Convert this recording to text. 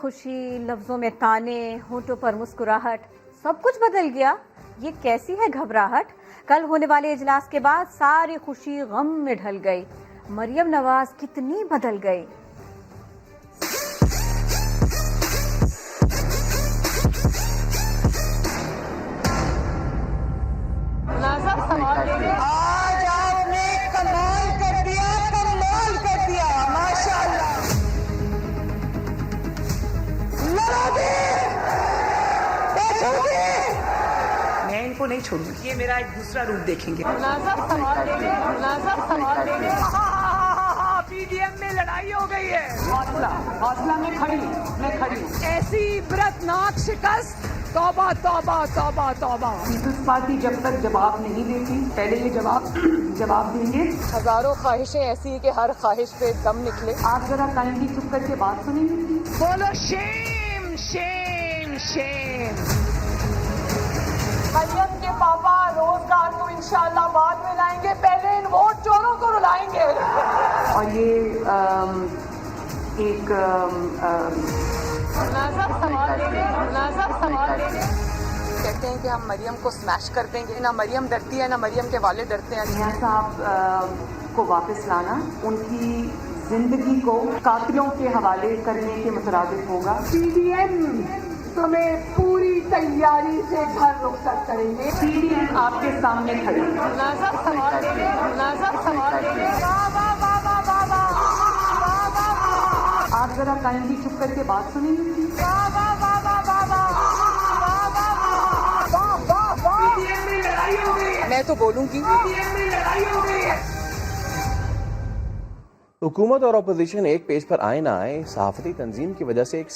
خوشی، لفظوں میں تانے، ہونٹوں پر مسکراہٹ، سب کچھ بدل گیا. یہ کیسی ہے گھبراہٹ؟ کل ہونے والے اجلاس کے بعد ساری خوشی غم میں ڈھل گئی. مریم نواز کتنی بدل گئی. آج آپ نے کمال کر دیا ماشاءاللہ. میں ان کو نہیں چھوڑوں گی. یہ میرا ایک دوسرا روپ دیکھیں گے. پی ڈی ایم میں لڑائی ہو گئی ہے. حوصلہ میں کھڑی ہوں. ایسی عبرتناک شکست. توبہ توبہ توبہ توبہ. پیپلز پارٹی جب تک جواب نہیں دیتی، پہلے یہ جواب دیں گے. ہزاروں خواہشیں ایسی ہیں کہ ہر خواہش پہ دم نکلے. آپ ذرا کائنڈلی چپ کر کے بات سنیں گے. بولو شیم شیم شیم. مریم کے پاپا روزگار تو انشاءاللہ بعد میں لائیں گے، پہلے ان ووٹ چوروں کو رلائیں گے. اور یہ ایک کہتے ہیں کہ ہم مریم کو سمیش کر دیں گے. نہ مریم ڈرتی ہے، نہ مریم کے والد ڈرتے ہیں. میاں صاحب کو واپس لانا ان کی زندگی کو قاتلوں کے حوالے کرنے کے مترادف ہوگا. پی ڈی ایم تمہیں پوری تیاری سے گھر رخصت کریں گے. پی ڈی ایم آپ کے سامنے کھڑی. آپ ذرا کائنڈلی چپ کر کے بات سنیں گے. میں تو بولوں گی. حکومت اور اپوزیشن ایک پیج پر آئے نہ آئے، صحافتی تنظیم کی وجہ سے ایک